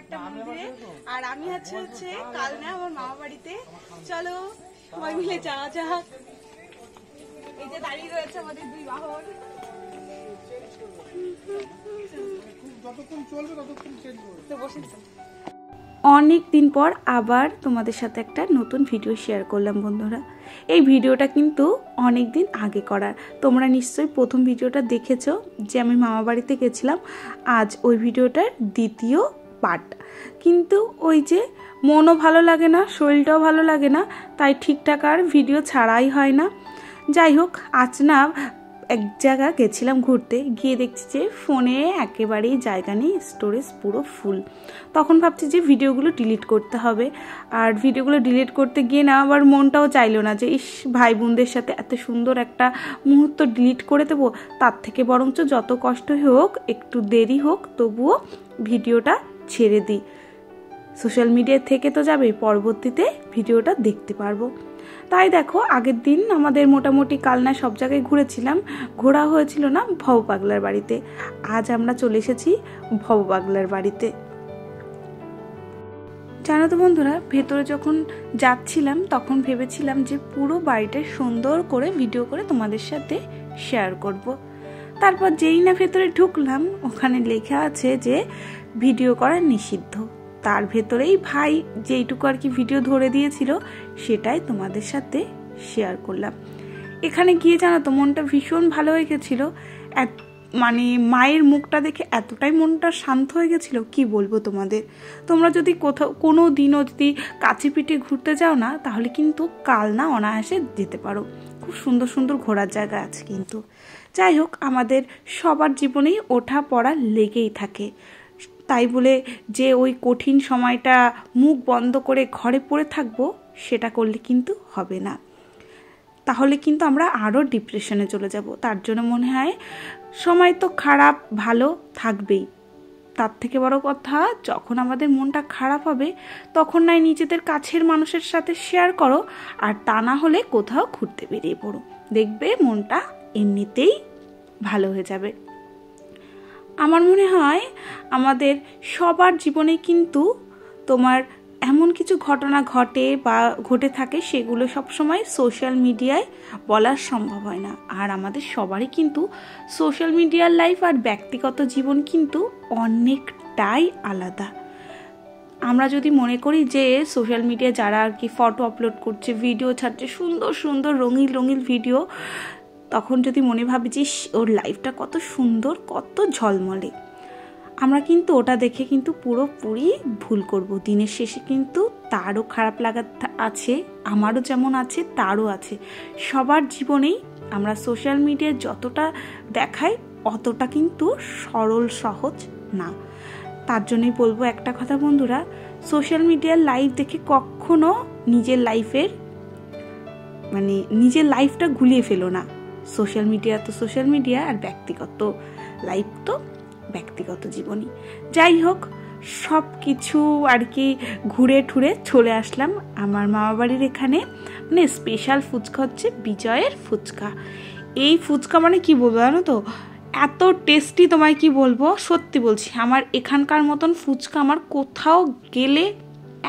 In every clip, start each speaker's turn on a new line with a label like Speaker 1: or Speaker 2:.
Speaker 1: একটা মন্দিরে, আর আমি হচ্ছে কালনা আমার মামা বাড়িতে। চলো সবাই মিলে যাওয়া যাক। এই যে দাঁড়িয়ে রয়েছে আমাদের দুই বাহন। অনেক দিন পর আবার তোমাদের সাথে একটা নতুন ভিডিও শেয়ার করলাম বন্ধুরা। এই ভিডিওটা কিন্তু অনেক দিন আগে করার, তোমরা নিশ্চয়ই প্রথম ভিডিওটা দেখেছো যে আমি মামা বাড়িতে গেছিলাম। আজ ওই ভিডিওটার দ্বিতীয় পার্ট। কিন্তু ওই যে মনও ভালো লাগে না, শরীরটাও ভালো লাগে না, তাই ঠিকঠাক আর ভিডিও ছাড়াই হয় না। যাই হোক, আজ না এক জায়গা গেছিলাম ঘুরতে, গিয়ে দেখছি যে ফোনে একেবারেই জায়গা নেই, স্টোরেজ পুরো ফুল। তখন ভাবছি যে ভিডিওগুলো ডিলিট করতে হবে, আর ভিডিওগুলো ডিলিট করতে গিয়ে না আবার মনটাও চাইলো না যে ইস ভাই বোনদের সাথে এত সুন্দর একটা মুহূর্ত ডিলিট করে দেবো। তার থেকে বরঞ্চ যত কষ্ট হোক, একটু দেরি হোক, তবুও ভিডিওটা ছেড়ে দিই। সোশ্যাল মিডিয়া থেকে তো যাবে, পরবর্তীতে ভিডিওটা দেখতে পারবো। তাই দেখো, আগের দিন আমাদের মোটামুটি কালনা সব জায়গায় ঘুরেছিলাম, ঘোরা হয়েছিল না ভব পাগলার বাড়িতে। আজ আমরা চলে এসেছি ভব পাগলার বাড়িতে। জানো তো বন্ধুরা, ভেতরে যখন যাচ্ছিলাম তখন ভেবেছিলাম যে পুরো বাড়িটা সুন্দর করে ভিডিও করে তোমাদের সাথে শেয়ার করব। তারপর যেই না ভেতরে ঢুকলাম, ওখানে লেখা আছে যে ভিডিও করা নিষিদ্ধ। তার ভেতরেই ভাই যেইটুকু আর কি ভিডিও ধরে দিয়েছিল, সেটাই তোমাদের সাথে শেয়ার করলাম। এখানে গিয়ে জানো তো মনটা ভীষণ ভালো হয়ে গেছিলো। মানে মায়ের মুখটা দেখে এতটাই মনটা শান্ত হয়ে গেছিলো, কি বলবো তোমাদের। তোমরা যদি কোথাও কোনো দিনও যদি কাছে পিঠে ঘুরতে যাও না, তাহলে কিন্তু কালনা অনায়াসে যেতে পারো। খুব সুন্দর সুন্দর ঘোরার জায়গা আছে কিন্তু। যাই হোক, আমাদের সবার জীবনেই ওঠা পড়া লেগেই থাকে। তাই বলে যে ওই কঠিন সময়টা মুখ বন্ধ করে ঘরে পড়ে থাকবো, সেটা করলে কিন্তু হবে না। তাহলে কিন্তু আমরা আরও ডিপ্রেশনে চলে যাব। তার জন্য মনে হয় সময় তো খারাপ ভালো থাকবেই, তার থেকে বড় কথা যখন আমাদের মনটা খারাপ হবে তখন নয় নিজেদের কাছের মানুষের সাথে শেয়ার করো, আর তা না হলে কোথাও ঘুরতে বেরিয়ে পড়ো, দেখবে মনটা এমনিতেই ভালো হয়ে যাবে। আমার মনে হয় আমাদের সবার জীবনে কিন্তু তোমার এমন কিছু ঘটনা ঘটে বা ঘটে থাকে, সেগুলো সবসময় সোশ্যাল মিডিয়ায় বলা সম্ভব হয় না। আর আমাদের সবারই কিন্তু সোশ্যাল মিডিয়ার লাইফ আর ব্যক্তিগত জীবন কিন্তু অনেকটাই আলাদা। আমরা যদি মনে করি যে সোশ্যাল মিডিয়া যারা আর কি ফটো আপলোড করছে, ভিডিও ছাড়ছে, সুন্দর সুন্দর রঙিন রঙিন ভিডিও, তখন যদি মনে ভাবি যে ওর লাইফটা কত সুন্দর, কত ঝলমলে, আমরা কিন্তু ওটা দেখে কিন্তু পুরোপুরি ভুল করব। দিনের শেষে কিন্তু তারও খারাপ লাগা আছে, আমারও যেমন আছে তারও আছে। সবার জীবনেই আমরা সোশ্যাল মিডিয়ায় যতটা দেখাই অতটা কিন্তু সরল সহজ না। তার জন্যই বলবো একটা কথা বন্ধুরা, সোশ্যাল মিডিয়ার লাইফ দেখে কখনো নিজের লাইফটা গুলিয়ে ফেলো না। সোশ্যাল মিডিয়া তো সোশ্যাল মিডিয়া, আর ব্যক্তিগত লাইফ তো ব্যক্তিগত জীবনই। যাই হোক, সব কিছু আর কি ঘুরে ঠুরে চলে আসলাম আমার মামা বাড়ির এখানে। মানে স্পেশাল ফুচকা হচ্ছে বিজয়ের ফুচকা। এই ফুচকা মানে কি বলবো জানো তো, এত টেস্টি, তোমায় কি বলবো, সত্যি বলছি আমার এখানকার মতন ফুচকা আমার কোথাও গেলে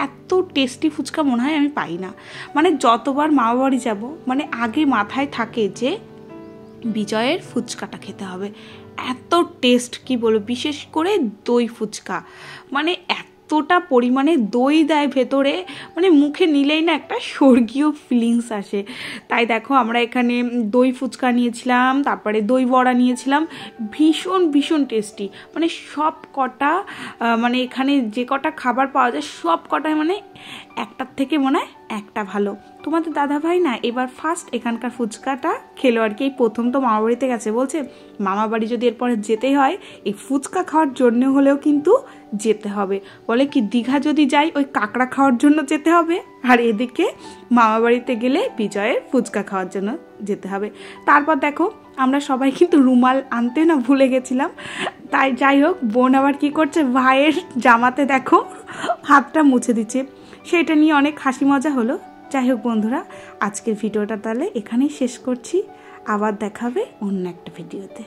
Speaker 1: এত টেস্টি ফুচকা মনে হয় আমি পাই না। মানে যতবার মামা বাড়ি যাব, মানে আগে মাথায় থাকে যে বিজয়ের ফুচকাটা খেতে হবে। এত টেস্ট, কি বলবো, বিশেষ করে দই ফুচকা, মানে এতটা পরিমাণে দই দেয় ভেতরে, মানে মুখে নিলেই না একটা স্বর্গীয় ফিলিংস আসে। তাই দেখো আমরা এখানে দই ফুচকা নিয়েছিলাম, তারপরে দই বড়া নিয়েছিলাম, ভীষণ ভীষণ টেস্টি। মানে সব কটা মানে এখানে যে কটা খাবার পাওয়া যায় সব কটাই মানে একটার থেকে মনে হয় একটা ভালো। তোমাদের দাদা ভাই না এবার ফার্স্ট এখানকার ফুচকাটা খেলো আর কি। এই প্রথম তো মামা বাড়িতে গেছে, বলছে মামা বাড়ি যদি এরপরে যেতেই হয় এই ফুচকা খাওয়ার জন্য হলেও কিন্তু যেতে হবে। বলে কি দীঘা যদি যাই ওই কাঁকড়া খাওয়ার জন্য যেতে হবে, আর এদিকে মামা বাড়িতে গেলে বিজয়ের ফুচকা খাওয়ার জন্য যেতে হবে। তারপর দেখো আমরা সবাই কিন্তু রুমাল আনতে না ভুলে গেছিলাম। তাই যাই হোক, বোন আবার কি করছে, ভাইয়ের জামাতে দেখো হাতটা মুছে দিচ্ছে, সেটা নিয়ে অনেক হাসি মজা হলো। যাই হোক বন্ধুরা, আজকের ভিডিওটা তাহলে এখানেই শেষ করছি, আবার দেখাবে অন্য একটা ভিডিওতে।